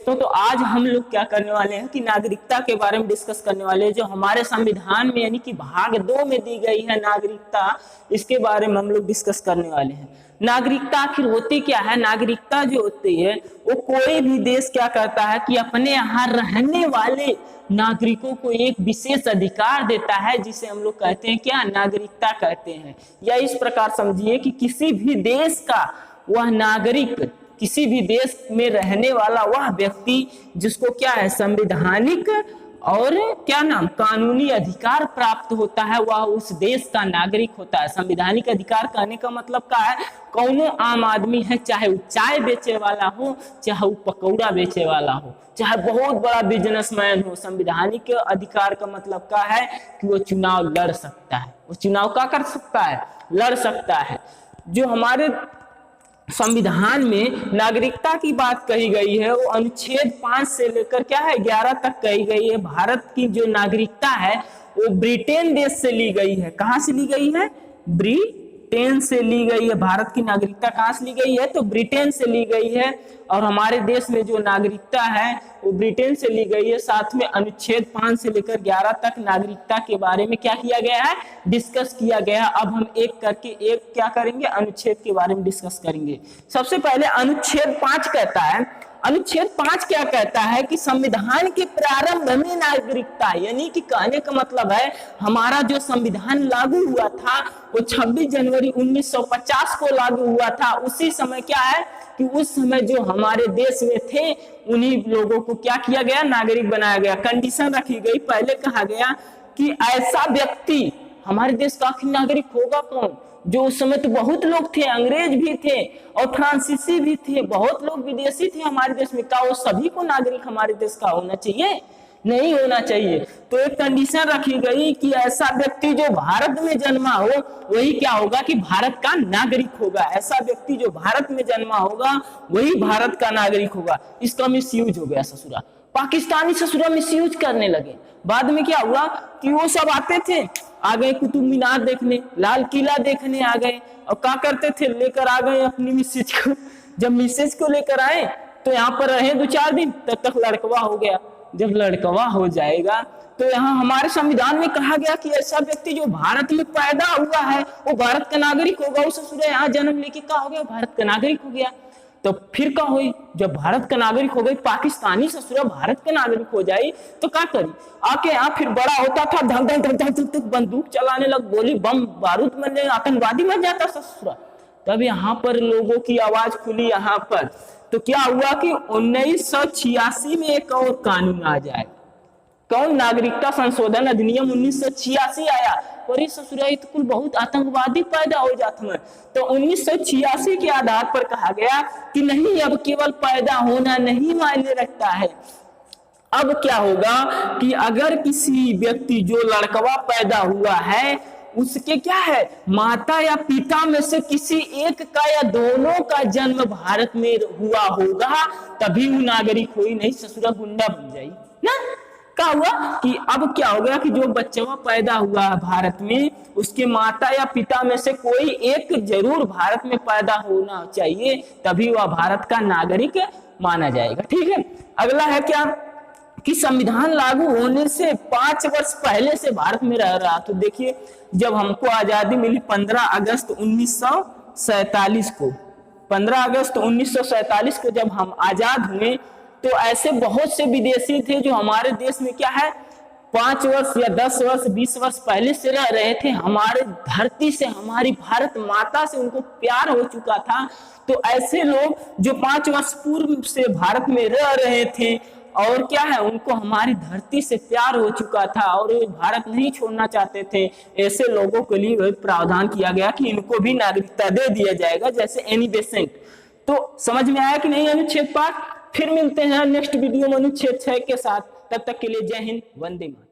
तो आज हम लोग क्या करने वाले हैं कि नागरिकता के बारे में डिस्कस करने वाले हैं, जो हमारे संविधान में यानी कि भाग 2 में दी गई है नागरिकता, इसके बारे में हम लोग डिस्कस करने वाले हैं। नागरिकता आखिर होती क्या है? नागरिकता जो होती है वो कोई भी देश क्या करता है कि अपने यहाँ रहने वाले नागरिकों को एक विशेष अधिकार देता है, जिसे हम लोग कहते हैं क्या? नागरिकता कहते हैं। या इस प्रकार समझिए कि किसी भी देश का वह नागरिक, किसी भी देश में रहने वाला वह व्यक्ति जिसको क्या है? संवैधानिक और क्या नाम, कानूनी अधिकार प्राप्त होता है, वह उस देश का नागरिक होता है। संवैधानिक अधिकार कहने का मतलब क्या है? कौनो आम आदमी है, चाहे वो चाय बेचे वाला हो, चाहे वो पकौड़ा बेचे वाला हो, चाहे बहुत बड़ा बिजनेसमैन हो, संवैधानिक अधिकार का मतलब क्या है कि वो चुनाव लड़ सकता है। वो चुनाव क्या कर सकता है? लड़ सकता है। जो हमारे संविधान में नागरिकता की बात कही गई है वो अनुच्छेद 5 से लेकर क्या है 11 तक कही गई है। भारत की जो नागरिकता है वो ब्रिटेन देश से ली गई है। कहां से ली गई है? ब्रिटेन से ली गई है। भारत की नागरिकता कहां से ली गई है? तो ब्रिटेन से ली गई है। और हमारे देश में जो नागरिकता है वो ब्रिटेन से ली गई है। साथ में अनुच्छेद 5 से लेकर 11 तक नागरिकता के बारे में क्या किया गया है? डिस्कस किया गया है। अब हम एक करके एक क्या करेंगे? अनुच्छेद के बारे में डिस्कस करेंगे। सबसे पहले अनुच्छेद 5 कहता है, अनुच्छेद 5 क्या कहता है कि संविधान के प्रारंभ में नागरिकता, यानी कि कहने का मतलब है हमारा जो संविधान लागू हुआ था वो 26 जनवरी 1950 को लागू हुआ था। उसी समय क्या है कि उस समय जो हमारे देश में थे उन्हीं लोगों को क्या किया गया? नागरिक बनाया गया। कंडीशन रखी गई, पहले कहा गया कि ऐसा व्यक्ति, हमारे देश का आखिर नागरिक होगा कौन? जो उस समय तो बहुत लोग थे, अंग्रेज भी थे और फ्रांसीसी भी थे, बहुत लोग विदेशी थे हमारे देश में। क्या वो सभी को नागरिक हमारे देश का होना चाहिए? नहीं होना चाहिए। तो एक कंडीशन रखी गई कि ऐसा व्यक्ति जो भारत में जन्मा हो वही क्या होगा कि भारत का नागरिक होगा। ऐसा व्यक्ति जो भारत में जन्मा होगा वही भारत का नागरिक होगा। इसका मिसयूज हो गया ससुरा, पाकिस्तानी ससुरा मिसयूज करने लगे। बाद में क्या हुआ कि वो सब आते थे, आ गए कुतुब मीनार देखने, लाल किला देखने आ गए और क्या करते थे? लेकर आ गए अपनी मिसेज को। जब मिसेज को लेकर आए तो यहाँ पर रहे 2-4 दिन, तब तक लड़कवा हो गया। जब लड़कवा हो जाएगा तो यहाँ हमारे संविधान में कहा गया कि ऐसा व्यक्ति जो भारत में पैदा हुआ है वो भारत का नागरिक होगा। उस ससुरा यहाँ जन्म लेके क्या हो गया? भारत का नागरिक हो गया। तो फिर क्या हुई? जब भारत का नागरिक हो गई, पाकिस्तानी ससुरा भारत का नागरिक हो जाए तो क्या करी? आके यहाँ फिर बड़ा होता था, धक धक धक धक धक बंदूक चलाने लग, गोली बम बारूद मरने, आतंकवादी मर जाता ससुरा। तब यहाँ पर लोगों की आवाज खुली यहाँ पर। तो क्या हुआ कि 1986 में एक और कानून आ जाए। कौन? नागरिकता संशोधन अधिनियम 1986 आया। और इस ससुराई तो कुल बहुत आतंकवादी पैदा हो जाते हैं। तो 1986 के आधार पर कहा गया कि नहीं, अब केवल पैदा होना नहीं मायने रखता है। अब क्या होगा कि अगर किसी व्यक्ति जो लड़कवा पैदा हुआ है उसके क्या है? माता या पिता में से किसी एक का या दोनों का जन्म भारत में हुआ होगा, तभी वो नागरिक हुई, नहीं ससुरा गुंडा बन जाई ना। क्या हुआ कि अब क्या हो गया कि जो बच्चा पैदा हुआ है भारत में, उसके माता या पिता में से कोई एक जरूर भारत में पैदा होना चाहिए, तभी वह भारत का नागरिक माना जाएगा। ठीक है। अगला है क्या कि संविधान लागू होने से 5 वर्ष पहले से भारत में रह रहा। तो देखिए, जब हमको आजादी मिली 15 अगस्त 1947 को, 15 अगस्त 1947 को जब हम आजाद हुए, तो ऐसे बहुत से विदेशी थे जो हमारे देश में क्या है 5 वर्ष या 10 वर्ष 20 वर्ष पहले से रह रहे थे। हमारे धरती से, हमारी भारत माता से उनको प्यार हो चुका था। तो ऐसे लोग जो 5 वर्ष पूर्व से भारत में रह रहे थे और क्या है उनको हमारी धरती से प्यार हो चुका था और वे भारत नहीं छोड़ना चाहते थे, ऐसे लोगों के लिए प्रावधान किया गया कि इनको भी नागरिकता दे दिया जाएगा, जैसे एनी बेसेंट। तो समझ में आया कि नहीं अनुच्छेद 5? फिर मिलते हैं नेक्स्ट वीडियो में अनुच्छेद 6 के साथ। तब तक के लिए जय हिंद, वंदे मातरम।